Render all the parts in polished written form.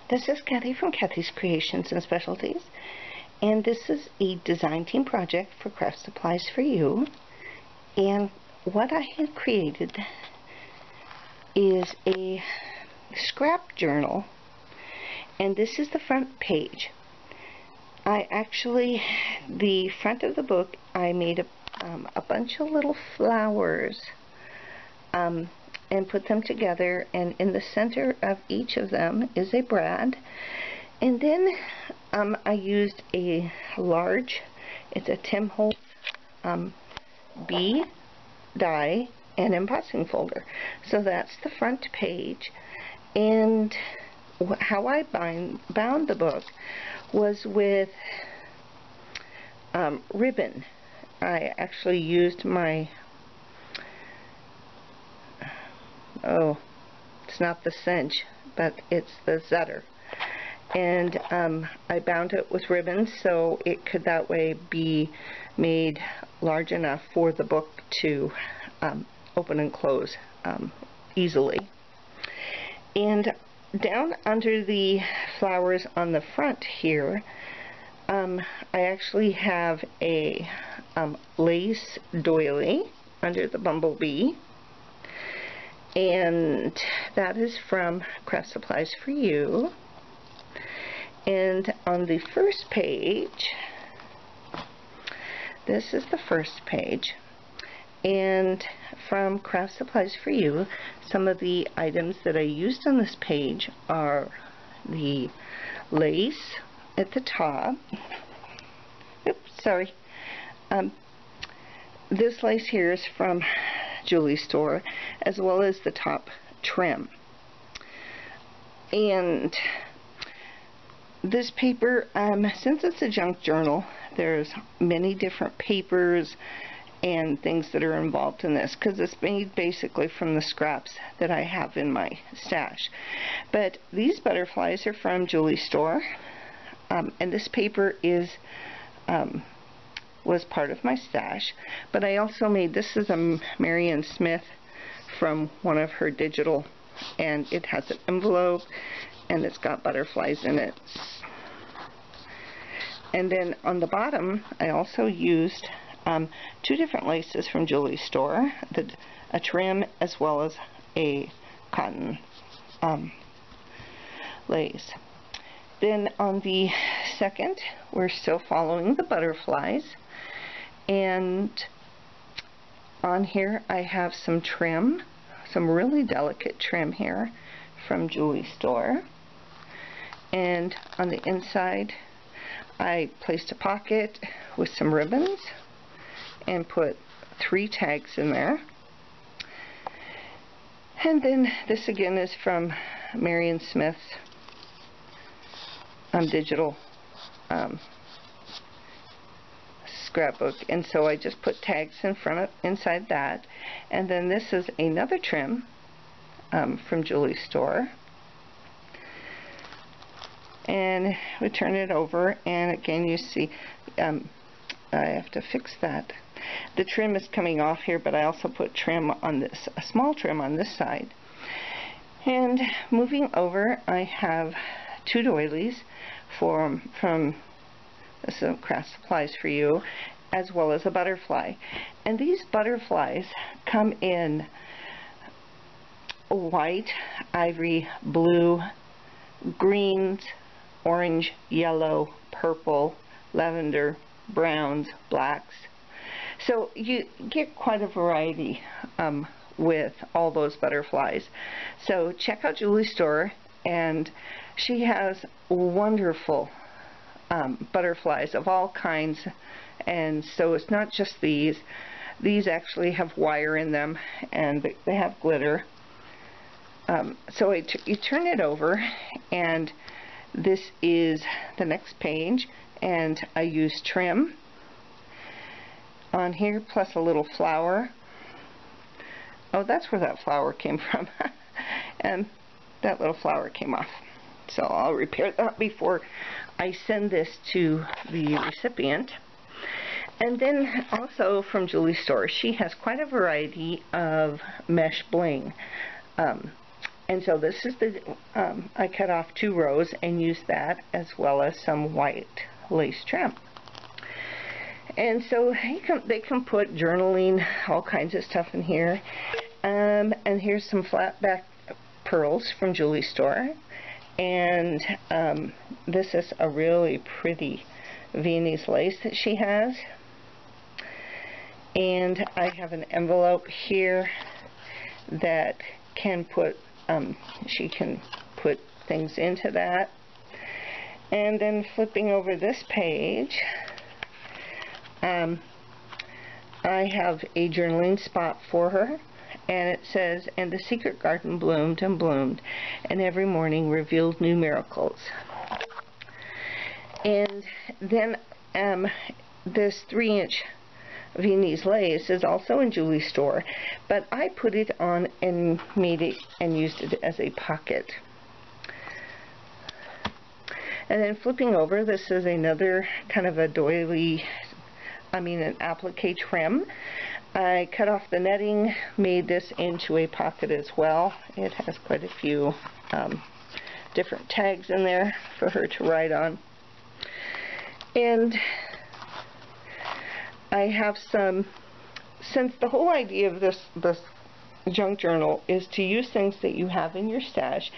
This is Kathi from Kathy's Creations and Specialties, and this is a design team project for Craft Supplies for You. And what I had created is a scrap journal, and this is the front page. The front of the book, I made a bunch of little flowers and put them together, and in the center of each of them is a brad. And then I used a large, it's a Tim Holtz B die and embossing folder. So that's the front page. And how I bound the book was with ribbon. I actually used my it's not the cinch, but it's the Zetter, and I bound it with ribbon so it could that way be made large enough for the book to open and close easily. And down under the flowers on the front here, I actually have a lace doily under the bumblebee, and that is from Craft Supplies for You. And on the first page, this is the first page, and from Craft Supplies for You, some of the items that I used on this page are the lace at the top. Oops, sorry. This lace here is from Julie's store, as well as the top trim. And this paper, since it's a junk journal, there's many different papers and things that are involved in this, because it's made basically from the scraps that I have in my stash. But these butterflies are from Julie's store, and this paper was part of my stash. But I also made, this is a Marion Smith from one of her digital, and it has an envelope and it's got butterflies in it. And then on the bottom I also used two different laces from Julie's store, a trim as well as a cotton lace. Then on the second, we're still following the butterflies, and on here I have some trim, some really delicate trim here from Julie's store. And on the inside I placed a pocket with some ribbons and put 3 tags in there. And then this again is from Marion Smith's digital scrapbook, and so I just put tags inside that. And then this is another trim from Julie's store, and we turn it over, and again you see I have to fix that. The trim is coming off here, but I also put trim on this, a small trim on this side. And moving over, I have 2 doilies from some Craft Supplies for You, as well as a butterfly. And these butterflies come in white, ivory, blue, greens, orange, yellow, purple, lavender, browns, blacks. So you get quite a variety with all those butterflies. So check out Julie's store, and she has wonderful butterflies of all kinds. And so it's not just these. These actually have wire in them, and they have glitter. So you turn it over, and this is the next page, and I use trim on here, plus a little flower. Oh, that's where that flower came from. And that little flower came off. So I'll repair that before I send this to the recipient. And then also from Julie's store, she has quite a variety of mesh bling. And so this is the, I cut off 2 rows and used that as well as some white lace trim. And so they can put journaling, all kinds of stuff in here. And here's some flat back pearls from Julie's store. And this is a really pretty Viennese lace that she has. And I have an envelope here that can put, she can put things into that. And then flipping over this page, I have a journaling spot for her, and it says, "And the secret garden bloomed and bloomed, and every morning revealed new miracles." And then this 3-inch Viennese lace is also in Julie's store, but I put it on and made it and used it as a pocket. And then flipping over, this is another kind of a doily, an applique trim. I cut off the netting, made this into a pocket as well. It has quite a few different tags in there for her to write on. And I have some, since the whole idea of this junk journal is to use things that you have in your stash,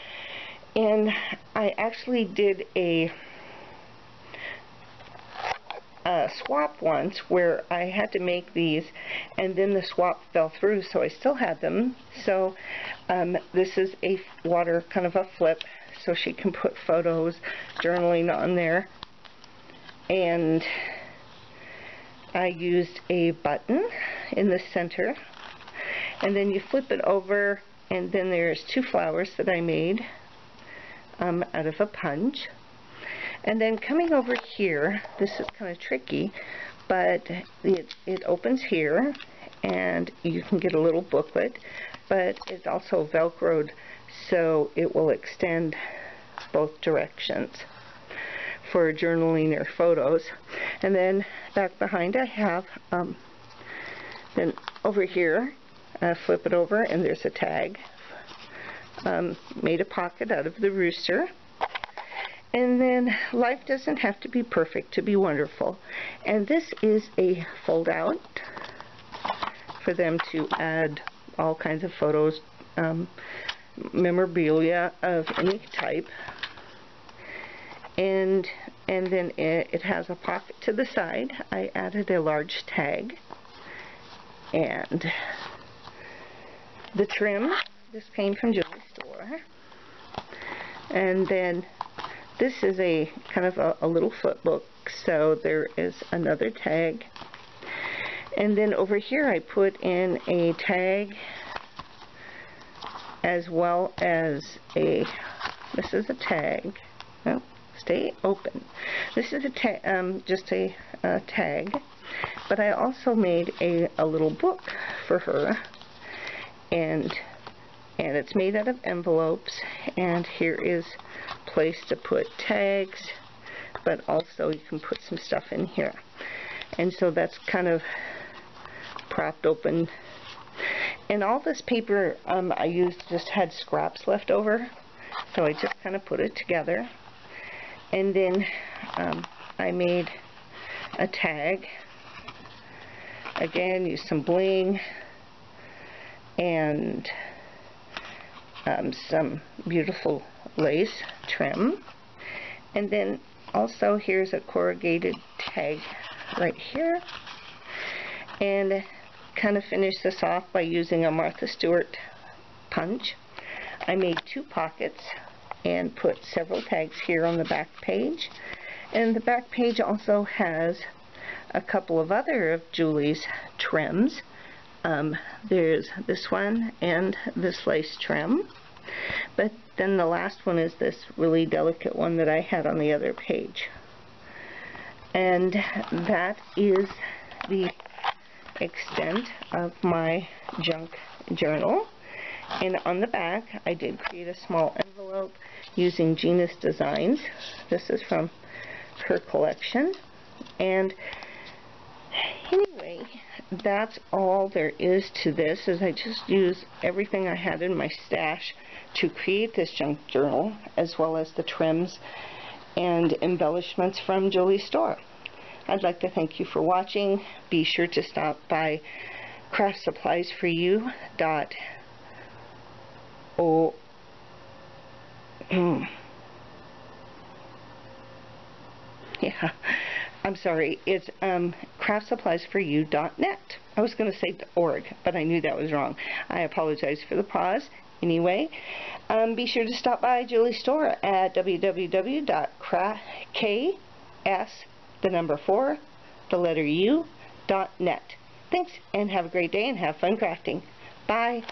and I actually did a swap once where I had to make these, and then the swap fell through, so I still had them. So this is a water kind of a flip, so she can put photos, journaling on there. And I used a button in the center, and then you flip it over, and then there's 2 flowers that I made out of a punch. And then coming over here, this is kind of tricky, but it opens here, and you can get a little booklet, but it's also Velcroed, so it will extend both directions for journaling or photos. And then back behind I have, then over here, flip it over, and there's a tag. Made a pocket out of the rooster. And then life doesn't have to be perfect to be wonderful. And this is a fold out for them to add all kinds of photos, memorabilia of any type. And then it has a pocket to the side. I added a large tag. And the trim, this came from Julie's store. And then this is a kind of a little foot book, so there is another tag. And then over here I put in a tag as well as this is a tag. Oh, stay open. This is a just a tag, but I also made a little book for her, and it's made out of envelopes, and here is a place to put tags, but also you can put some stuff in here. And so that's kind of propped open. And all this paper I used just had scraps left over, so I just kind of put it together. And then I made a tag. Again, used some bling and some beautiful lace trim. And then also here's a corrugated tag right here. And kind of finish this off by using a Martha Stewart punch. I made 2 pockets and put several tags here on the back page. And the back page also has a couple of other of Julie's trims. There's this one and this lace trim, but then the last one is this really delicate one that I had on the other page. And that is the extent of my junk journal. And on the back I did create a small envelope using Gina's Designs. This is from her collection, and Anyway, that's all there is to this, is I just used everything I had in my stash to create this junk journal, as well as the trims and embellishments from Julie's store. I'd like to thank you for watching. Be sure to stop by craftsupplies4u. Yeah, I'm sorry, it's craftsupplies4u.net. I was going to say .org, but I knew that was wrong. I apologize for the pause. Anyway, be sure to stop by Julie's store at www.ks4U.net. Thanks, and have a great day and have fun crafting. Bye.